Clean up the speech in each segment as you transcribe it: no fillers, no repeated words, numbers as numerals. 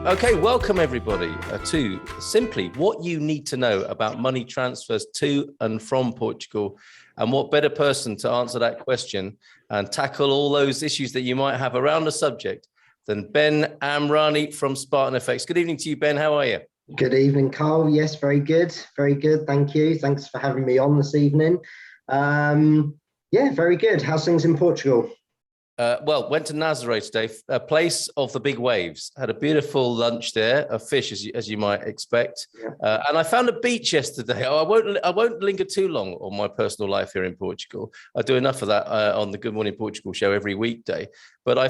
Okay, welcome everybody to simply what you need to know about money transfers to and from Portugal. And what better person to answer that question and tackle all those issues that you might have around the subject than Ben Amrani from Spartan FX. Good evening to you, Ben. How are you? Good evening, Carl. Yes, very good. Very good. Thank you. Thanks for having me on this evening. Yeah, very good. How's things in Portugal? Well, went to Nazaré today, a place of the big waves. Had a beautiful lunch there, of fish, as you might expect. Yeah. And I found a beach yesterday. I won't linger too long on my personal life here in Portugal. I do enough of that on the Good Morning Portugal show every weekday. But I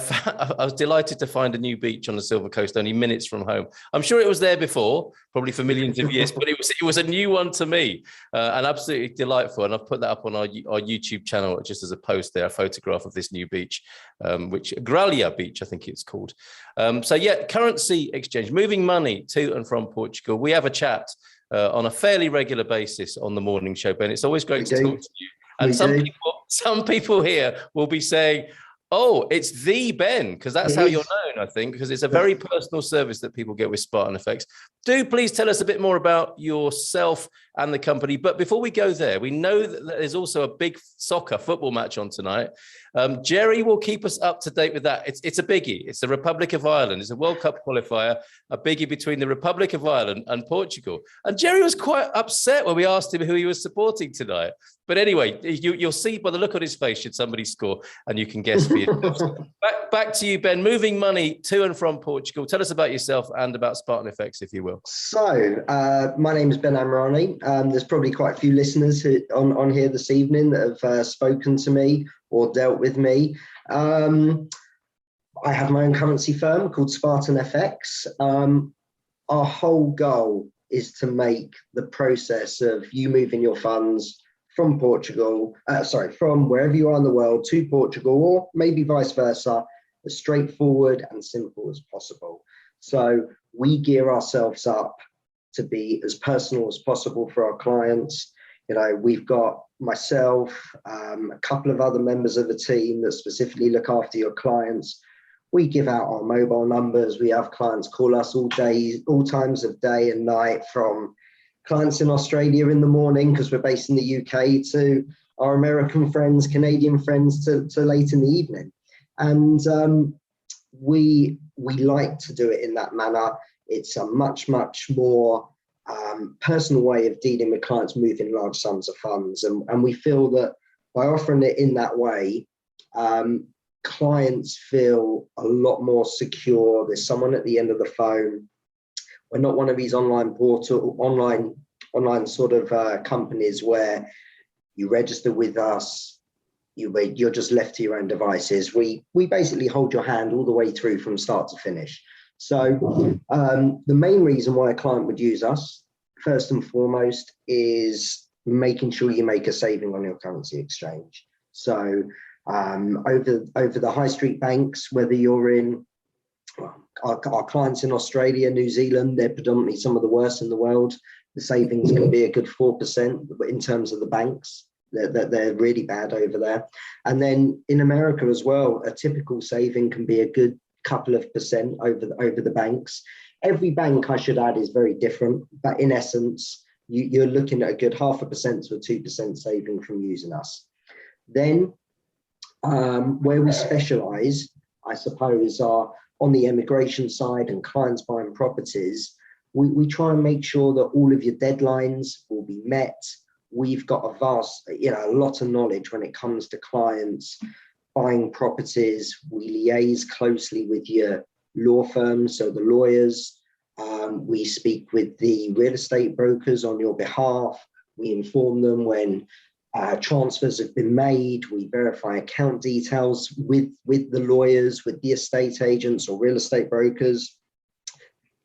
was delighted to find a new beach on the Silver Coast, only minutes from home. I'm sure it was there before, probably for millions of years, but it was a new one to me, and absolutely delightful. And I've put that up on our YouTube channel just as a post there, a photograph of this new beach, which Gralia Beach, I think it's called. So yeah, currency exchange, moving money to and from Portugal. We have a chat on a fairly regular basis on the morning show, Ben. It's always great to talk to you. And some people here will be saying, oh, it's the Ben, because that's how you're known, I think, because it's a very personal service that people get with Spartan FX. Do please tell us a bit more about yourself and the company. But before we go there, we know that there's also a big football match on tonight. Jerry will keep us up to date with that. It's a biggie. It's the Republic of Ireland. It's a World Cup qualifier, a biggie between the Republic of Ireland and Portugal. And Jerry was quite upset when we asked him who he was supporting tonight. But anyway, you'll see by the look on his face should somebody score, and you can guess for yourself. Back to you, Ben. Moving money to and from Portugal. Tell us about yourself and about Spartan FX, if you will. So, my name is Ben Amrani. There's probably quite a few listeners on here this evening that have spoken to me or dealt with me. I have my own currency firm called Spartan FX. Our whole goal is to make the process of you moving your funds from Portugal, from wherever you are in the world to Portugal, or maybe vice versa, as straightforward and simple as possible. So we gear ourselves up to be as personal as possible for our clients. You know, we've got myself, a couple of other members of the team that specifically look after your clients. We give out our mobile numbers. We have clients call us all times of day and night, from clients in Australia in the morning, because we're based in the UK, to our American friends, Canadian friends, to late in the evening. And we like to do it in that manner. It's a much more personal way of dealing with clients moving large sums of funds. And we feel that by offering it in that way, clients feel a lot more secure. There's someone at the end of the phone. We're not one of these online sort of companies where you register with us, you're just left to your own devices. We basically hold your hand all the way through from start to finish. So the main reason why a client would use us, first and foremost, is making sure you make a saving on your currency exchange. So over the high street banks, whether you're in our clients in Australia, New Zealand, they're predominantly some of the worst in the world. The savings can be a good 4% in terms of the banks. They're really bad over there. And then in America as well, a typical saving can be a good couple of percent over the banks. Every bank, I should add, is very different, but in essence, you're looking at a good 0.5% to a 2% saving from using us. Then where we specialize, I suppose, are on the immigration side and clients buying properties. We try and make sure that all of your deadlines will be met. We've got a lot of knowledge when it comes to clients buying properties. We liaise closely with your law firms, so the lawyers. We speak with the real estate brokers on your behalf. We inform them when transfers have been made. We verify account details with the lawyers, with the estate agents or real estate brokers.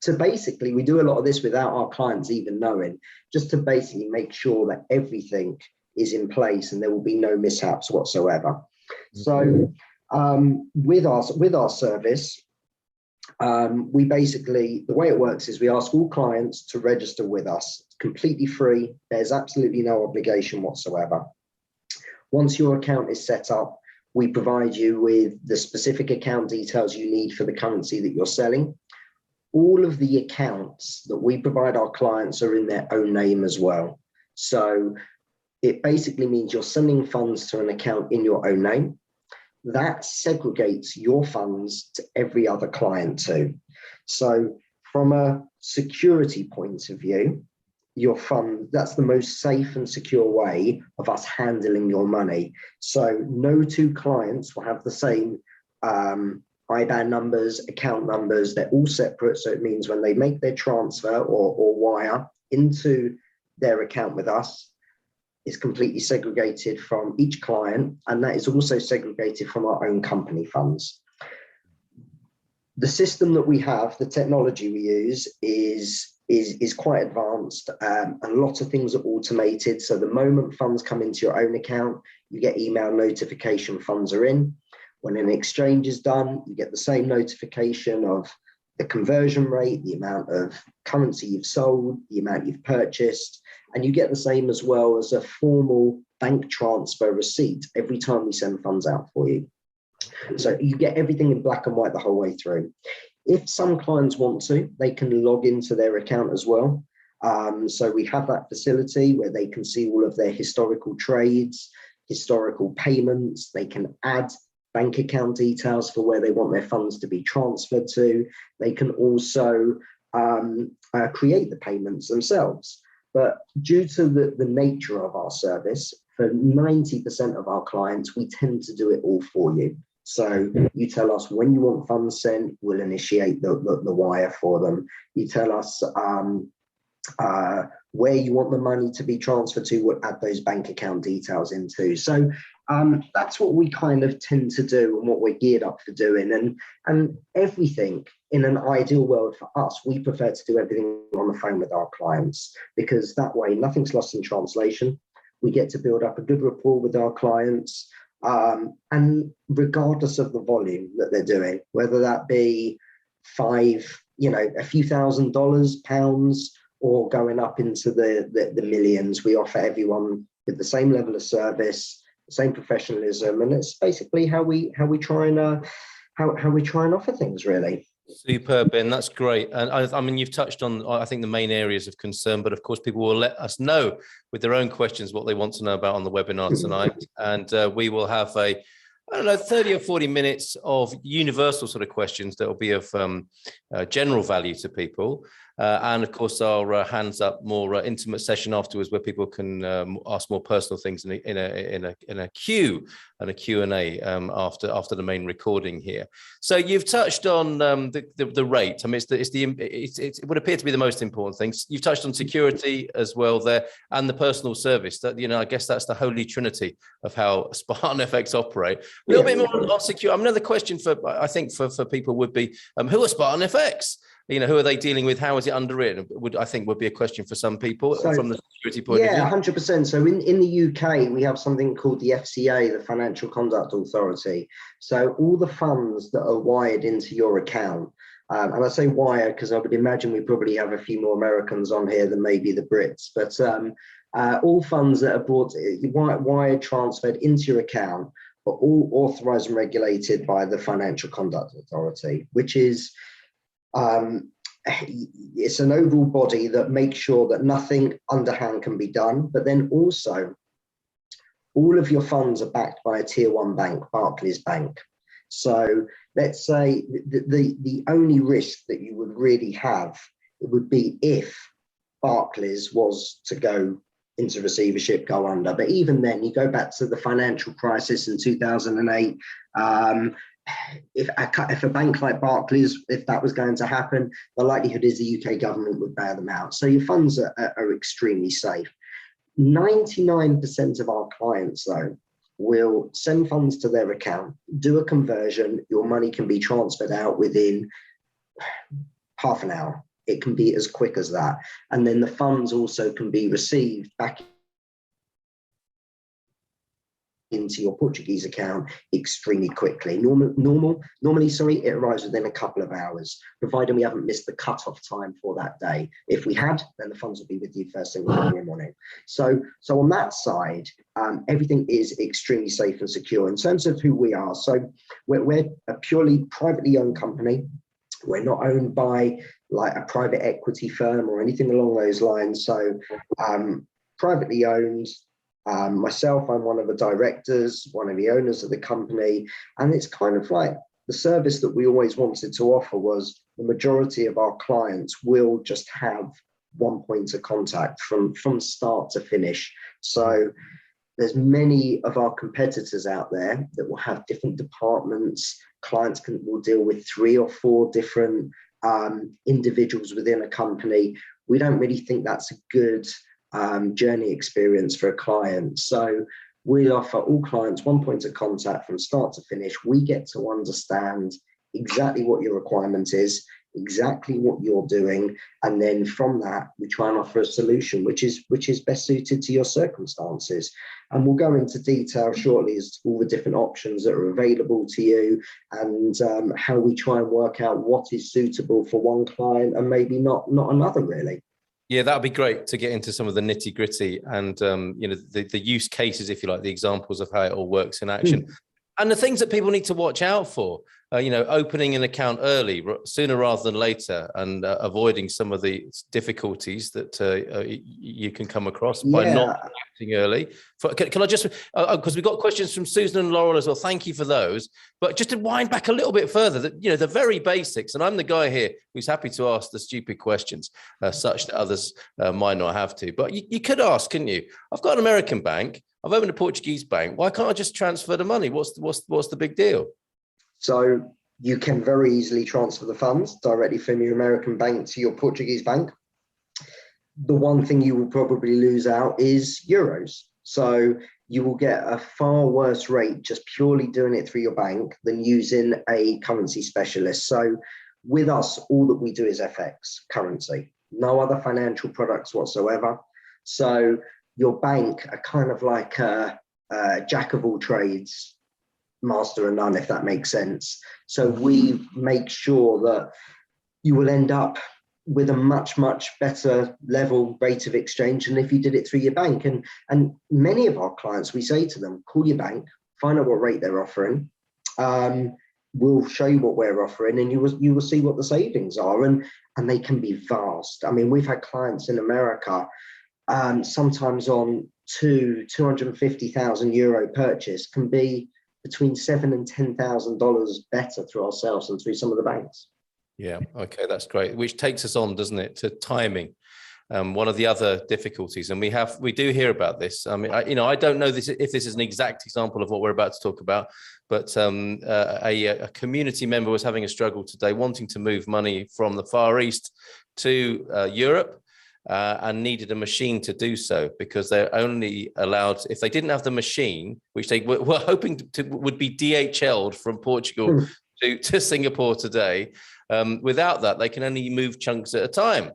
So basically, we do a lot of this without our clients even knowing, just to basically make sure that everything is in place and there will be no mishaps whatsoever. So with our service, we basically, the way it works is we ask all clients to register with us. It's completely free. There's absolutely no obligation whatsoever. Once your account is set up, we provide you with the specific account details you need for the currency that you're selling. all of the accounts that we provide our clients are in their own name as well. So it basically means you're sending funds to an account in your own name. That segregates your funds to every other client too. So from a security point of view, your fund, that's the most safe and secure way of us handling your money. So no two clients will have the same IBAN numbers, account numbers, they're all separate. So it means when they make their transfer or wire into their account with us, it's completely segregated from each client, and that is also segregated from our own company funds. The system that we have, the technology we use is quite advanced. A lot of things are automated. So the moment funds come into your own account, you get email notification funds are in. When an exchange is done, you get the same notification of the conversion rate, the amount of currency you've sold, the amount you've purchased, and you get the same as well as a formal bank transfer receipt every time we send funds out for you. So you get everything in black and white the whole way through. If some clients want to, they can log into their account as well. So we have that facility where they can see all of their historical trades, historical payments. They can add bank account details for where they want their funds to be transferred to. They can also create the payments themselves. But due to the nature of our service, for 90% of our clients, we tend to do it all for you. So you tell us when you want funds sent, we'll initiate the wire for them. You tell us where you want the money to be transferred to, we'll add those bank account details into. So that's what we kind of tend to do and what we're geared up for doing. And everything in an ideal world for us, we prefer to do everything on the phone with our clients, because that way nothing's lost in translation. We get to build up a good rapport with our clients. And regardless of the volume that they're doing, whether that be a few $1,000s, pounds, or going up into the millions, we offer everyone with the same level of service, the same professionalism, and it's basically how we try and offer things, really. Superb, Ben. That's great. And I mean, you've touched on, I think, the main areas of concern, but of course, people will let us know with their own questions what they want to know about on the webinar tonight. And we will have 30 or 40 minutes of universal sort of questions that will be of general value to people. And of course, our hands up more intimate session afterwards, where people can ask more personal things in a Q&A after the main recording here. So you've touched on the rate. I mean, it would appear to be the most important thing. You've touched on security as well there, and the personal service. That, I guess that's the holy trinity of how Spartan FX operate. A little bit more on secure. Another question for people would be, who are Spartan FX? Who are they dealing with? How is it underwritten? Would be a question for some people from the security point of view. Yeah, 100%. So in the UK, we have something called the FCA, the Financial Conduct Authority. So all the funds that are wired into your account, and I say wire because I would imagine we probably have a few more Americans on here than maybe the Brits, but all funds that are wired, transferred into your account are all authorised and regulated by the Financial Conduct Authority, which is it's an overall body that makes sure that nothing underhand can be done, but then also all of your funds are backed by a tier 1 bank, Barclays Bank. So let's say the only risk that you would really have, it would be if Barclays was to go into receivership, go under. But even then, you go back to the financial crisis in 2008, if a bank like Barclays, if that was going to happen, the likelihood is the UK government would bail them out. So your funds are extremely safe. 99% of our clients, though, will send funds to their account, do a conversion, your money can be transferred out within half an hour. It can be as quick as that. And then the funds also can be received back into your Portuguese account extremely quickly. Normally, it arrives within a couple of hours, providing we haven't missed the cutoff time for that day. If we had, then the funds would be with you first thing tomorrow morning. So on that side, everything is extremely safe and secure. In terms of who we are, so we're a purely privately owned company. We're not owned by like a private equity firm or anything along those lines. So privately owned. Myself, I'm one of the directors, one of the owners of the company. And it's kind of like the service that we always wanted to offer was the majority of our clients will just have one point of contact from start to finish. So there's many of our competitors out there that will have different departments. Clients will deal with 3 or 4 different individuals within a company. We don't really think that's a good journey experience for a client. So we offer all clients one point of contact from start to finish. We get to understand exactly what your requirement is, exactly what you're doing, and then from that we try and offer a solution which is best suited to your circumstances. And we'll go into detail shortly as to all the different options that are available to you, and how we try and work out what is suitable for one client and maybe not another, really. Yeah, that'd be great to get into some of the nitty gritty and you know, the use cases, if you like, the examples of how it all works in action. And the things that people need to watch out for, you know, opening an account early, sooner rather than later, and avoiding some of the difficulties that you can come across by not acting early. Can I just, because we've got questions from Susan and Laurel as well. Thank you for those. But just to wind back a little bit further, that, you know, the very basics, and I'm the guy here who's happy to ask the stupid questions, such that others might not have to. But you could ask, couldn't you? I've got an American bank. I've opened a Portuguese bank. Why can't I just transfer the money? What's the big deal? So you can very easily transfer the funds directly from your American bank to your Portuguese bank. The one thing you will probably lose out is euros. So you will get a far worse rate just purely doing it through your bank than using a currency specialist. So with us, all that we do is FX currency, no other financial products whatsoever. So your bank are kind of like a jack of all trades, master of none, if that makes sense. So we make sure that you will end up with a much better level rate of exchange than if you did it through your bank. And many of our clients, we say to them, call your bank, find out what rate they're offering. We'll show you what we're offering, and you will see what the savings are, and they can be vast. I mean, we've had clients in America, sometimes on 250,000 euro purchase can be between $7,000 and $10,000 better through ourselves than through some of the banks. Yeah, okay, that's great. Which takes us on, doesn't it, to timing. One of the other difficulties, and we do hear about this. I mean, I don't know if this is an exact example of what we're about to talk about, but a community member was having a struggle today, wanting to move money from the Far East to Europe. And needed a machine to do so, because they're only allowed, if they didn't have the machine, which they were hoping would be DHL'd from Portugal to Singapore today, without that, they can only move chunks at a time,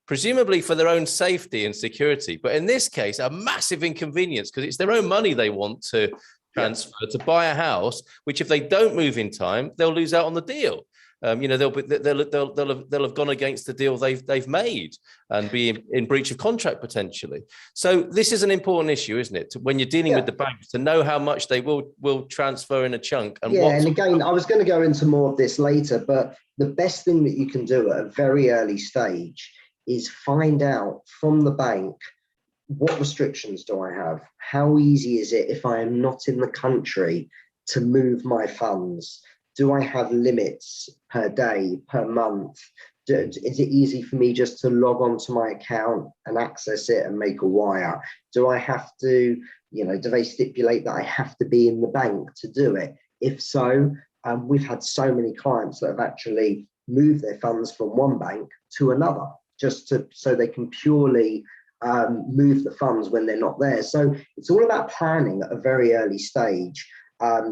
presumably for their own safety and security. But in this case, a massive inconvenience, because it's their own money they want to transfer to buy a house, which if they don't move in time, they'll lose out on the deal. You know, they'll have gone against the deal they've made and be in breach of contract potentially. So this is an important issue, isn't it? When you're dealing with the banks, to know how much they will transfer in a chunk. And and again, I was going to go into more of this later, but the best thing that you can do at a very early stage is find out from the bank, what restrictions do I have? How easy is it if I am not in the country to move my funds? Do I have limits per day, per month? Is it easy for me just to log on to my account and access it and make a wire? Do I have to, do they stipulate that I have to be in the bank to do it? If so, we've had so many clients that have actually moved their funds from one bank to another, so they can purely move the funds when they're not there. So it's all about planning at a very early stage.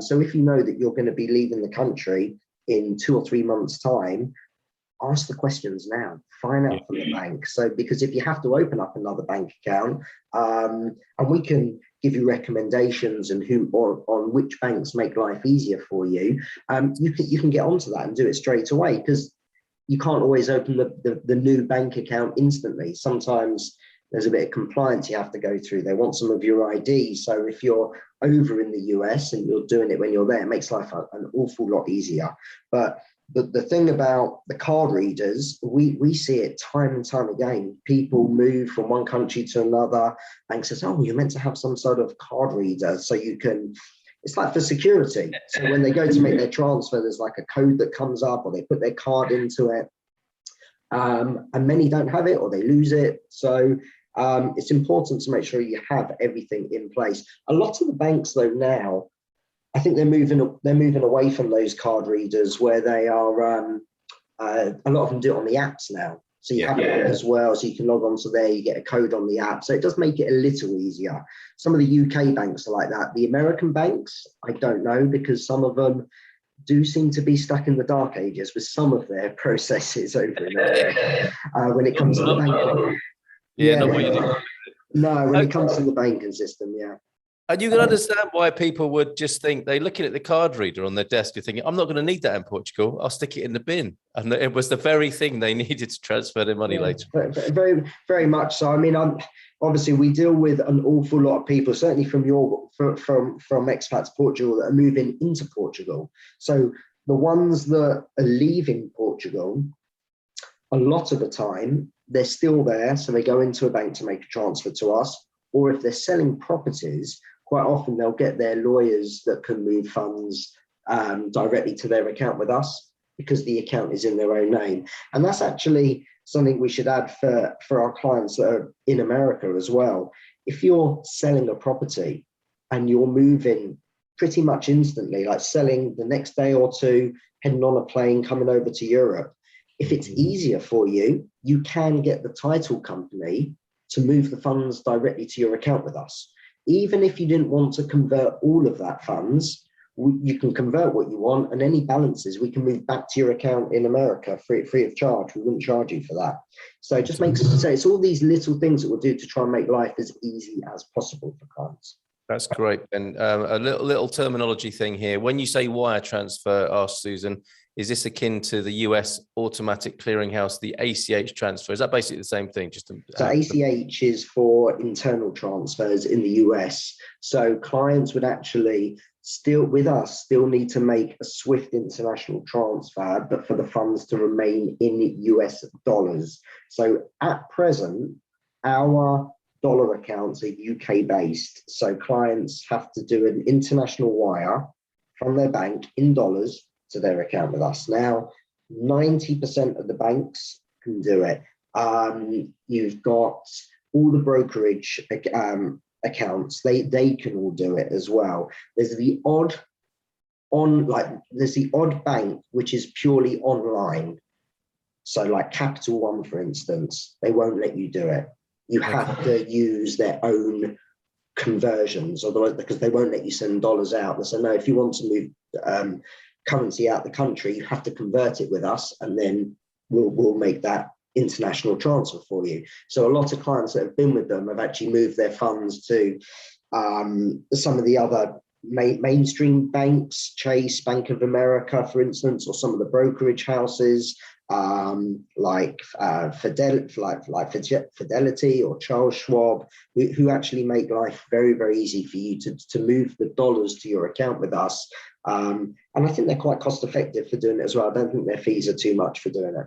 So if you know that you're going to be leaving the country in 2 or 3 months' time, ask the questions now, find out from the bank. So, because if you have to open up another bank account, and we can give you recommendations and on which banks make life easier for you, you can get onto that and do it straight away, because you can't always open the new bank account instantly. Sometimes there's a bit of compliance you have to go through. They want some of your ID. So if you're over in the US and you're doing it when you're there, it makes life an awful lot easier. But the thing about the card readers, we see it time and time again. People move from one country to another. Bank says, oh, you're meant to have some sort of card reader so you can, it's like for security. So when they go to make their transfer, there's like a code that comes up, or they put their card into it. And many don't have it, or they lose it. So it's important to make sure you have everything in place. A lot of the banks, though, now, I think they're moving away from those card readers, where they are. A lot of them do it on the apps now, so you have it as well. So you can log on to there, you get a code on the app, so it does make it a little easier. Some of the UK banks are like that. The American banks, I don't know, because some of them do seem to be stuck in the dark ages with some of their processes over in America when it comes to the banking. No, when it comes to the banking system, And you can understand why people would just think, they're looking at the card reader on their desk, you're thinking, I'm not going to need that in Portugal. I'll stick it in the bin. And it was the very thing they needed to transfer their money later. Very, very much so. I mean, obviously we deal with an awful lot of people, certainly from Expats Portugal, that are moving into Portugal. So the ones that are leaving Portugal, a lot of the time, they're still there. So they go into a bank to make a transfer to us. Or if they're selling properties, quite often they'll get their lawyers that can move funds directly to their account with us, because the account is in their own name. And that's actually something we should add for our clients that are in America as well. If you're selling a property and you're moving pretty much instantly, like selling the next day or two, heading on a plane, coming over to Europe, if it's easier for you, you can get the title company to move the funds directly to your account with us. Even if you didn't want to convert all of that funds, you can convert what you want, and any balances we can move back to your account in America free of charge. We wouldn't charge you for that. So it just makes so it's all these little things that we'll do to try and make life as easy as possible for clients. That's great. And a little terminology thing here. When you say wire transfer, asked Susan, is this akin to the US automatic clearinghouse, the ACH transfer? Is that basically the same thing? So ACH is for internal transfers in the US. So clients would actually still need to make a SWIFT international transfer, but for the funds to remain in US dollars. So at present, our dollar accounts are UK based. So clients have to do an international wire from their bank in dollars to their account with us. Now, 90% of the banks can do it. You've got all the brokerage accounts, they can all do it as well. There's the odd bank which is purely online. So like Capital One, for instance, they won't let you do it. You have to use their own conversions, otherwise, because they won't let you send dollars out. They say, no, if you want to move currency out the country, you have to convert it with us, and then we'll make that international transfer for you. So a lot of clients that have been with them have actually moved their funds to some of the other mainstream banks, Chase, Bank of America, for instance, or some of the brokerage houses like Fidelity or Charles Schwab, who actually make life very, very easy for you to move the dollars to your account with us. And I think they're quite cost effective for doing it as well. I don't think their fees are too much for doing it.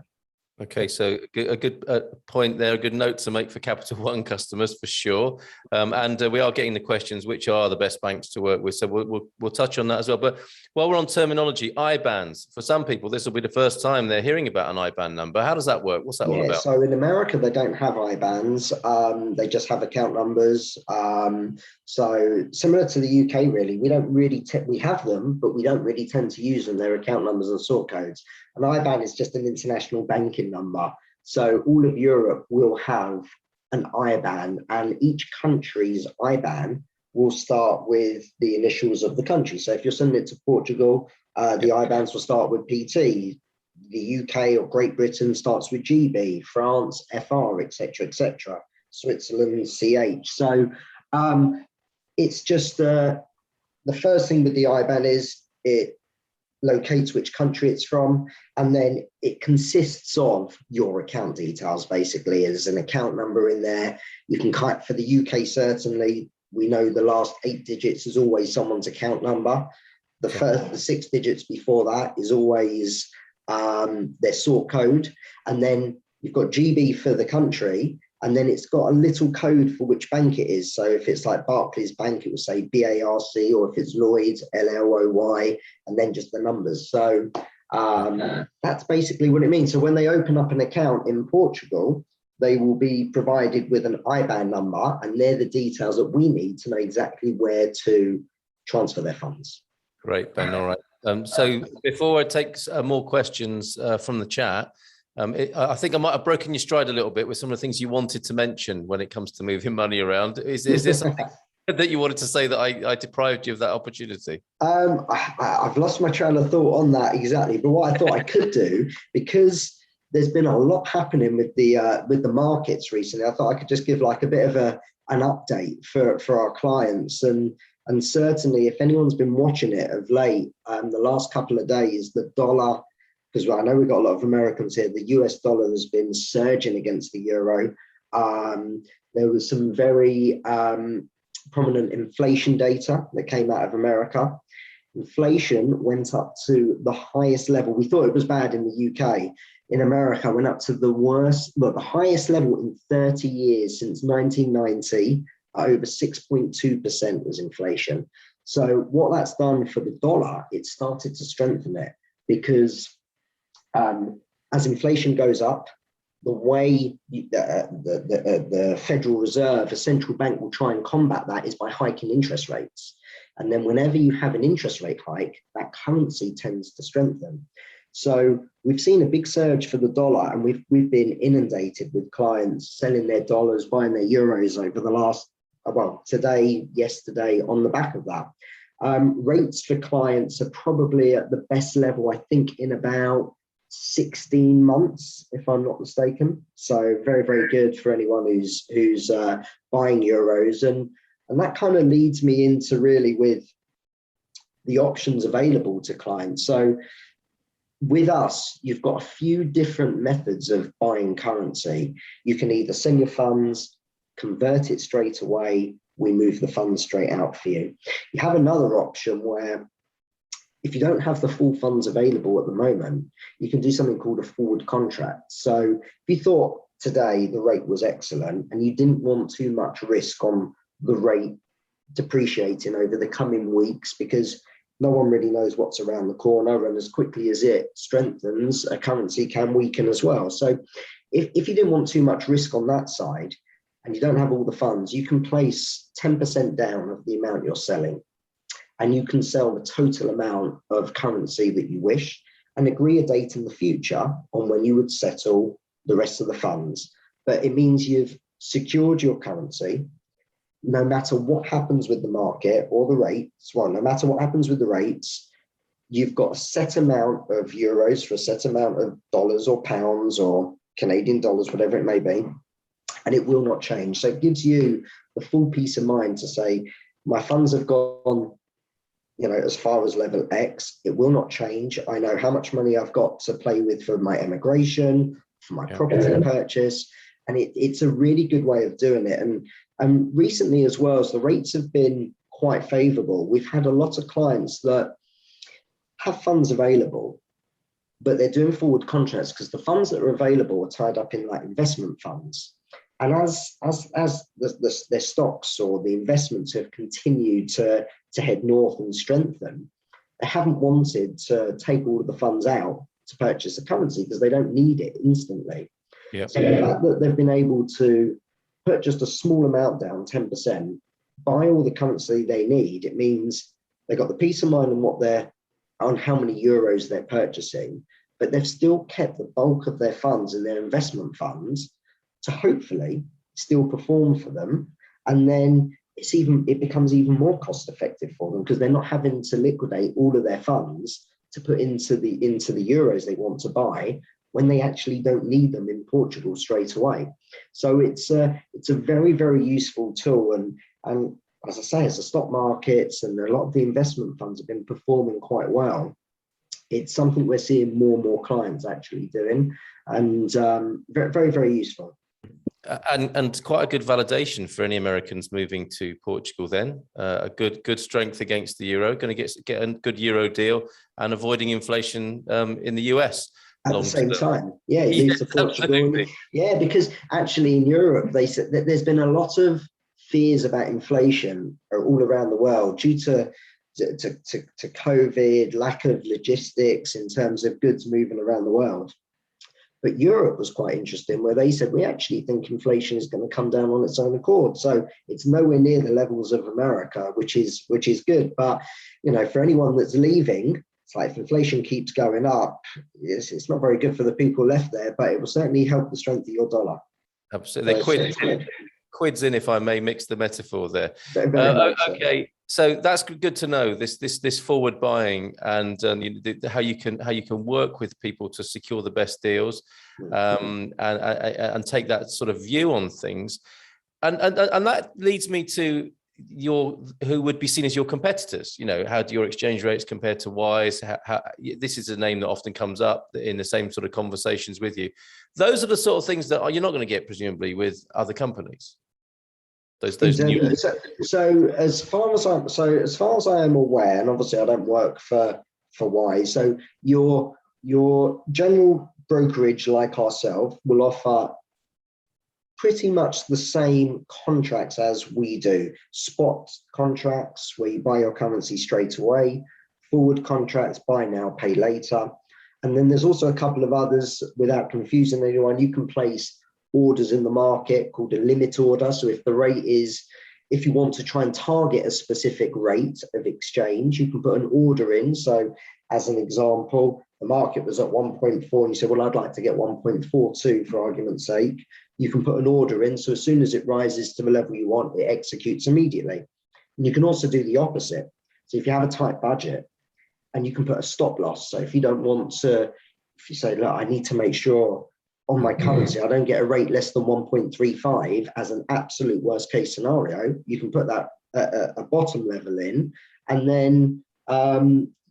Okay, so a good point there, a good note to make for Capital One customers for sure. And we are getting the questions, which are the best banks to work with. So we'll touch on that as well. But while we're on terminology, IBANs, for some people, this will be the first time they're hearing about an IBAN number. How does that work? What's that all about? So in America, they don't have IBANs. They just have account numbers. So similar to the UK, really, we don't really, we have them, but we don't really tend to use them. They're account numbers and sort codes. An IBAN is just an international banking number. So all of Europe will have an IBAN, and each country's IBAN will start with the initials of the country. So if you're sending it to Portugal, the IBANs will start with PT. The UK or Great Britain starts with GB, France, FR, etc., etc. Switzerland, CH. So it's just the first thing with the IBAN is it locates which country it's from, and then it consists of your account details. Basically, there's an account number in there. You can for the UK, certainly, we know the last 8 digits is always someone's account number. The 6 digits before that is always their sort code, and then you've got GB for the country, and then it's got a little code for which bank it is. So if it's like Barclays Bank, it will say BARC, or if it's Lloyds, LLOY, and then just the numbers. So that's basically what it means. So when they open up an account in Portugal, they will be provided with an IBAN number, and they're the details that we need to know exactly where to transfer their funds. Great, Ben. All right. So before I take more questions from the chat, I think I might have broken your stride a little bit with some of the things you wanted to mention when it comes to moving money around. Is there something that you wanted to say that I deprived you of that opportunity? I've lost my train of thought on that exactly, but what I thought I could do, because there's been a lot happening with the markets recently, I thought I could just give like a bit of an update for our clients, and certainly if anyone's been watching it of late, the last couple of days, the dollar, because I know we've got a lot of Americans here, the US dollar has been surging against the euro. There was some very prominent inflation data that came out of America. Inflation went up to the highest level. We thought it was bad in the UK. In America, went up to the worst, well, the highest level in 30 years since 1990. Over 6.2% was inflation. So what that's done for the dollar, it started to strengthen it, because as inflation goes up, the way the Federal Reserve, a central bank, will try and combat that is by hiking interest rates. And then whenever you have an interest rate hike, that currency tends to strengthen. So we've seen a big surge for the dollar, and we've been inundated with clients selling their dollars, buying their euros over the last, well, today, yesterday, on the back of that. Rates for clients are probably at the best level, I think, in about 16 months, if I'm not mistaken. So very, very good for anyone who's buying euros. And that kind of leads me into really with the options available to clients. So with us, you've got a few different methods of buying currency. You can either send your funds, convert it straight away, we move the funds straight out for you. You have another option where, if you don't have the full funds available at the moment, you can do something called a forward contract. So if you thought today the rate was excellent and you didn't want too much risk on the rate depreciating over the coming weeks, because no one really knows what's around the corner, and as quickly as it strengthens, a currency can weaken as well. So if you didn't want too much risk on that side and you don't have all the funds, you can place 10% down of the amount you're selling, and you can sell the total amount of currency that you wish and agree a date in the future on when you would settle the rest of the funds. But it means you've secured your currency. No matter what happens with the market or the rates, well, no matter what happens with the rates, you've got a set amount of euros for a set amount of dollars or pounds or Canadian dollars, whatever it may be, and it will not change. So it gives you the full peace of mind to say, my funds have gone, as far as level X, it will not change. I know how much money I've got to play with for my emigration, for my property purchase, and it's a really good way of doing it. And recently as well, as the rates have been quite favorable, we've had a lot of clients that have funds available, but they're doing forward contracts because the funds that are available are tied up in like investment funds. And as their stocks or the investments have continued to head north and strengthen, they haven't wanted to take all of the funds out to purchase a currency because they don't need it instantly. So the fact that they've been able to put just a small amount down, 10%, buy all the currency they need, it means they've got the peace of mind on how many euros they're purchasing, but they've still kept the bulk of their funds in their investment funds to hopefully still perform for them. And then it becomes even more cost effective for them because they're not having to liquidate all of their funds to put into the euros they want to buy when they actually don't need them in Portugal straight away. So it's a very, very useful tool. And as I say, as the stock markets and a lot of the investment funds have been performing quite well, it's something we're seeing more and more clients actually doing, and very, very, very useful. And quite a good validation for any Americans moving to Portugal then. A good strength against the euro, going to get a good euro deal and avoiding inflation in the US. At the same time. Yeah, he moves to Portugal. Yeah, because actually in Europe, they said that there's been a lot of fears about inflation all around the world due to COVID, lack of logistics in terms of goods moving around the world. But Europe was quite interesting, where they said, we actually think inflation is going to come down on its own accord. So it's nowhere near the levels of America, which is good. But, you know, for anyone that's leaving, it's like if inflation keeps going up, it's not very good for the people left there, but it will certainly help the strength of your dollar. Absolutely. Quids in, if I may mix the metaphor there. Okay. So that's good to know, this forward buying and how you can work with people to secure the best deals, and take that sort of view on things, and that leads me to who would be seen as your competitors. You know, how do your exchange rates compare to Wise? This is a name that often comes up in the same sort of conversations with you. Those are the sort of things that you're not going to get presumably with other companies. So as far as I am aware, and obviously I don't work for Wise, so your general brokerage like ourselves will offer pretty much the same contracts as we do. Spot contracts where you buy your currency straight away, forward contracts, buy now, pay later. And then there's also a couple of others, without confusing anyone. You can place orders in the market called a limit order. So if you want to try and target a specific rate of exchange, you can put an order in. So as an example, the market was at 1.4 and you say, well, I'd like to get 1.42 for argument's sake. You can put an order in. So as soon as it rises to the level you want, it executes immediately. And you can also do the opposite. So if you have a tight budget, and you can put a stop loss. So if you don't want to, if you say, look, I need to make sure on my currency, I don't get a rate less than 1.35 as an absolute worst case scenario, you can put that a bottom level in, and then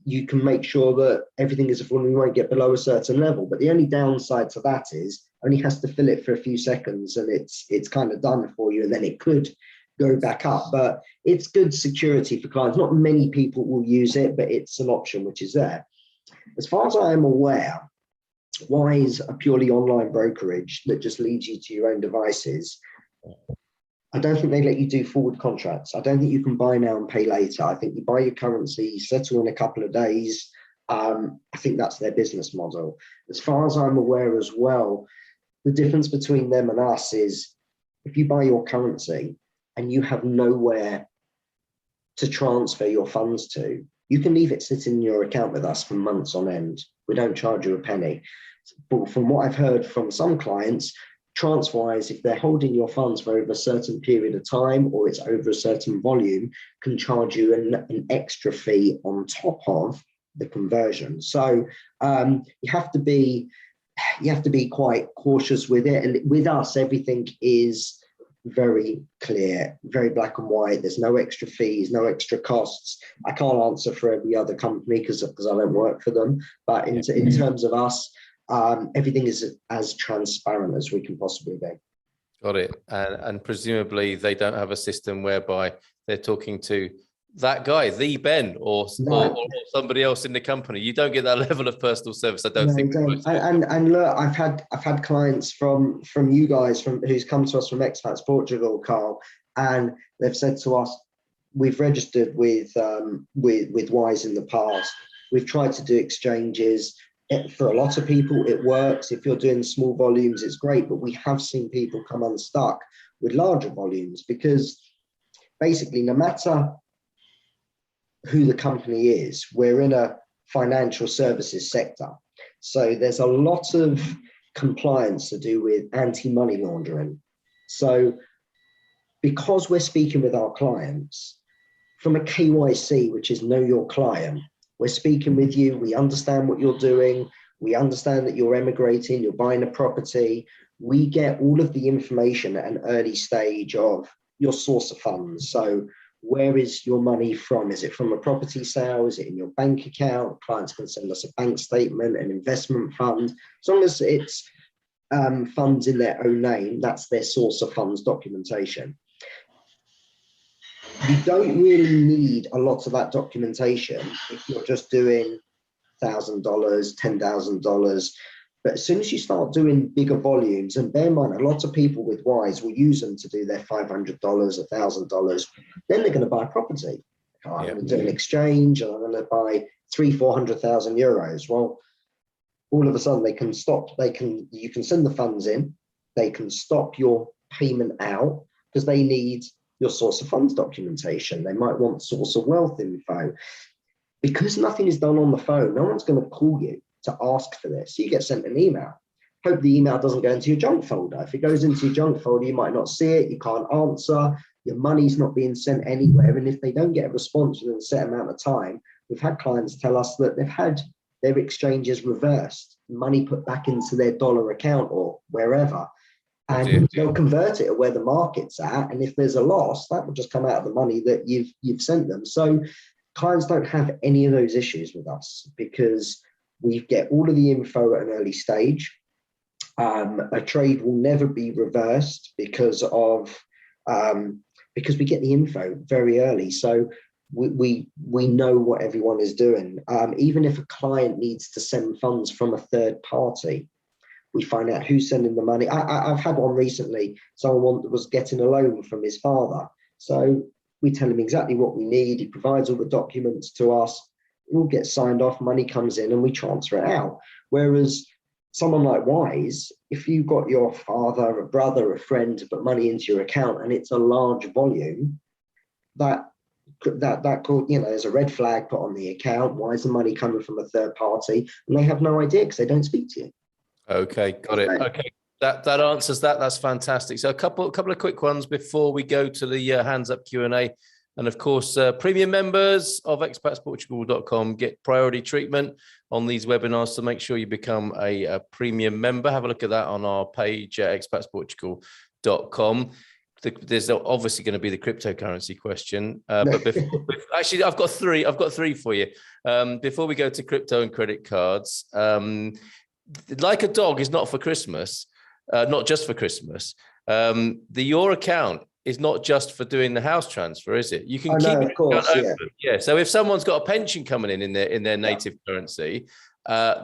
you can make sure that everything is affordable. You won't get below a certain level. But the only downside to that is only has to fill it for a few seconds and it's kind of done for you, and then it could go back up. But it's good security for clients. Not many people will use it, but it's an option which is there. As far as I am aware, Wise, a purely online brokerage that just leaves you to your own devices, I don't think they let you do forward contracts. I don't think you can buy now and pay later. I think you buy your currency, settle in a couple of days. I think that's their business model. As far as I'm aware as well, the difference between them and us is if you buy your currency and you have nowhere to transfer your funds to, you can leave it sitting in your account with us for months on end. We don't charge you a penny. But from what I've heard from some clients, TransferWise, if they're holding your funds for over a certain period of time or it's over a certain volume, can charge you an extra fee on top of the conversion. So you have to be quite cautious with it. And with us, everything is very clear, very black and white. There's no extra fees, no extra costs. I can't answer for every other company because I don't work for them. But in terms of us, everything is as transparent as we can possibly be. Got it. And presumably they don't have a system whereby they're talking to that guy, the Ben, or somebody else in the company. You don't get that level of personal service, I don't think. And look, I've had clients from you guys who's come to us from Expats Portugal, Carl, and they've said to us, we've registered with Wise in the past. We've tried to do exchanges. For a lot of people, it works. If you're doing small volumes, it's great. But we have seen people come unstuck with larger volumes because basically, no matter who the company is, we're in a financial services sector. So there's a lot of compliance to do with anti-money laundering. So because we're speaking with our clients from a KYC, which is know your client, we're speaking with you, we understand what you're doing, we understand that you're emigrating, you're buying a property, we get all of the information at an early stage of your source of funds. So where is your money from? Is it from a property sale? Is it in your bank account? Clients can send us a bank statement, an investment fund. As long as it's funds in their own name, that's their source of funds documentation. You don't really need a lot of that documentation if you're just doing $1,000, $10,000. But as soon as you start doing bigger volumes, and bear in mind, a lot of people with Wise will use them to do their $500, $1,000, then they're going to buy a property. Oh, I'm going to do an exchange, and I'm going to buy 300,000-400,000 euros. Well, all of a sudden they can stop. You can send the funds in. They can stop your payment out because they need your source of funds documentation. They might want source of wealth info. Because nothing is done on the phone, no one's going to call you to ask for this. You get sent an email. Hope the email doesn't go into your junk folder. If it goes into your junk folder, you might not see it. You can't answer. Your money's not being sent anywhere. And if they don't get a response within a set amount of time, we've had clients tell us that they've had their exchanges reversed, money put back into their dollar account or wherever. And they'll convert it at where the market's at. And if there's a loss, that will just come out of the money that you've sent them. So clients don't have any of those issues with us because we get all of the info at an early stage. A trade will never be reversed because we get the info very early. So we know what everyone is doing. Even if a client needs to send funds from a third party, we find out who's sending the money. I've had one recently. Someone was getting a loan from his father. So we tell him exactly what we need. He provides all the documents to us. It all gets signed off, money comes in, and we transfer it out. Whereas someone like Wise, if you've got your father, a brother, a friend to put money into your account and it's a large volume, that could, there's a red flag put on the account. Why is the money coming from a third party? And they have no idea because they don't speak to you. Okay, got it. Okay, that answers that. That's fantastic. So a couple of quick ones before we go to the hands up Q&A. And of course, premium members of expatsportugal.com get priority treatment on these webinars. So make sure you become a premium member. Have a look at that on our page at expatsportugal.com. There's obviously going to be the cryptocurrency question, but actually, I've got three for you. Before we go to crypto and credit cards, like a dog is not for Christmas, not just for Christmas. Your account is not just for doing the house transfer, is it? You can keep it open. Yeah. So if someone's got a pension coming in their native currency,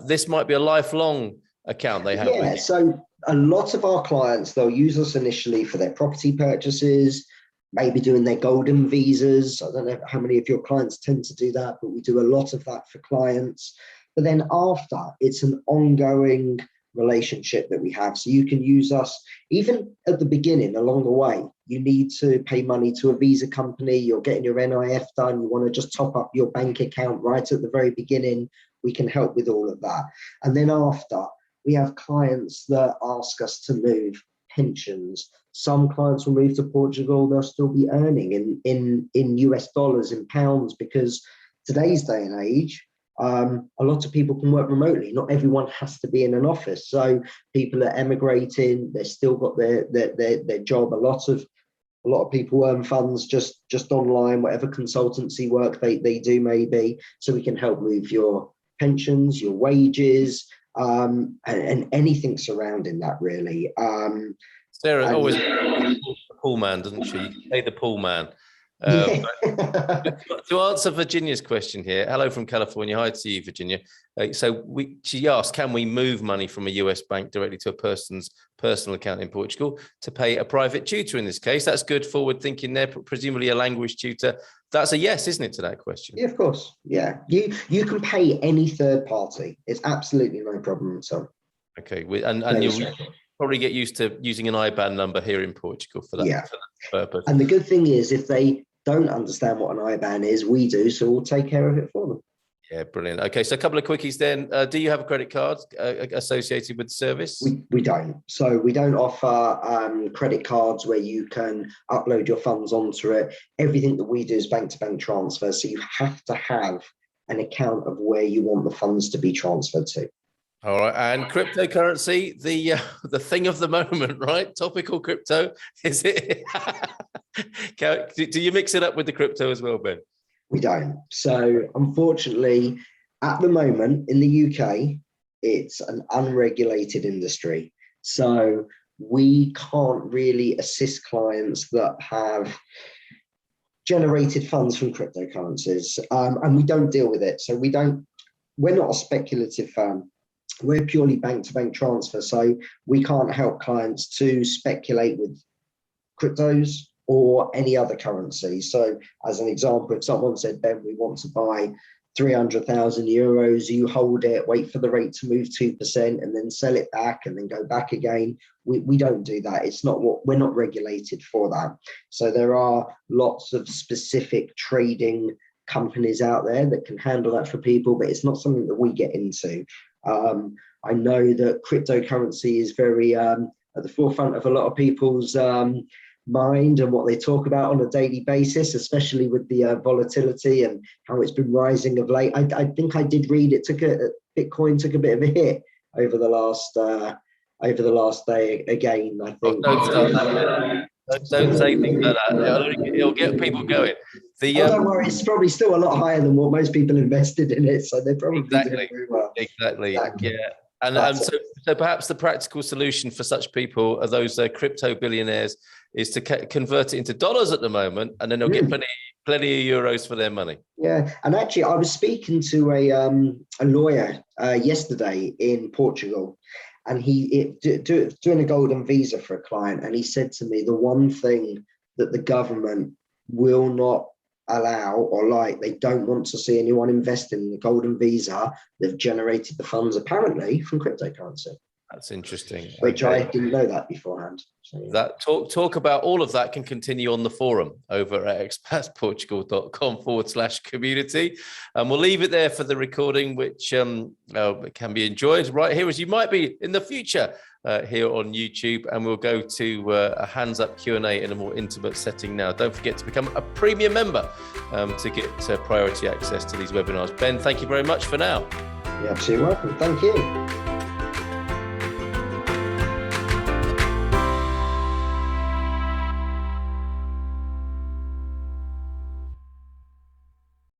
this might be a lifelong account they have. Yeah. So a lot of our clients, they'll use us initially for their property purchases, maybe doing their golden visas. I don't know how many of your clients tend to do that, but we do a lot of that for clients. But then after, it's an ongoing relationship that we have. So you can use us even at the beginning, along the way. You need to pay money to a visa company, you're getting your NIF done, you want to just top up your bank account right at the very beginning. We can help with all of that. And then after, we have clients that ask us to move pensions. Some clients will move to Portugal, they'll still be earning in US dollars, in pounds, because today's day and age, a lot of people can work remotely. Not everyone has to be in an office. So people are emigrating, they've still got their job. A lot of people earn funds just online, whatever consultancy work they do maybe. So we can help move your pensions, your wages, and anything surrounding that really. Sarah always the pool man, doesn't she? Hey, the pool man. To answer Virginia's question here, hello from California. Hi to you, Virginia. She asked, can we move money from a US bank directly to a person's personal account in Portugal to pay a private tutor in this case? That's good forward thinking there, presumably a language tutor. That's a yes, isn't it, to that question? Yeah, of course. Yeah, you can pay any third party. It's absolutely no problem at all. Okay, and you'll probably get used to using an IBAN number here in Portugal for that, for that purpose. And the good thing is, if they don't understand what an IBAN is, we do, so we'll take care of it for them. Yeah, brilliant. Okay, so a couple of quickies then. Do you have a credit card associated with the service? We don't. So we don't offer credit cards where you can upload your funds onto it. Everything that we do is bank-to-bank transfer, so you have to have an account of where you want the funds to be transferred to. All right, and cryptocurrency, the thing of the moment, right? Topical crypto, is it? Do you mix it up with the crypto as well, Ben? We don't. So unfortunately, at the moment in the UK, it's an unregulated industry. So we can't really assist clients that have generated funds from cryptocurrencies, and we don't deal with it. So we're not a speculative firm. We're purely bank-to-bank transfer. So we can't help clients to speculate with cryptos or any other currency. So as an example, if someone said, Ben, we want to buy 300,000 euros, you hold it, wait for the rate to move 2% and then sell it back and then go back again. We don't do that. It's not what we're not regulated for that. So there are lots of specific trading companies out there that can handle that for people, but it's not something that we get into. I know that cryptocurrency is very at the forefront of a lot of people's mind and what they talk about on a daily basis, especially with the volatility and how it's been rising of late. I think I did read Bitcoin took a bit of a hit over the last day again. I think. Don't say things like that. It'll get people going. Don't worry, it's probably still a lot higher than what most people invested in it, so they're probably doing very well. Exactly. Yeah. And so perhaps the practical solution for such people are those crypto billionaires is to convert it into dollars at the moment, and then they'll get plenty of euros for their money. Yeah, and actually, I was speaking to a lawyer yesterday in Portugal, and he doing a golden visa for a client, and he said to me the one thing that the government will not allow or they don't want to see anyone investing in the golden visa. They've generated the funds apparently from cryptocurrency. That's interesting. Which I didn't know that beforehand. So, yeah. That talk about all of that can continue on the forum over at expatsportugal.com/community. And we'll leave it there for the recording, which can be enjoyed right here as you might be in the future here on YouTube. And we'll go to a hands up Q&A in a more intimate setting now. Don't forget to become a premium member to get priority access to these webinars. Ben, thank you very much for now. You're absolutely welcome. Thank you.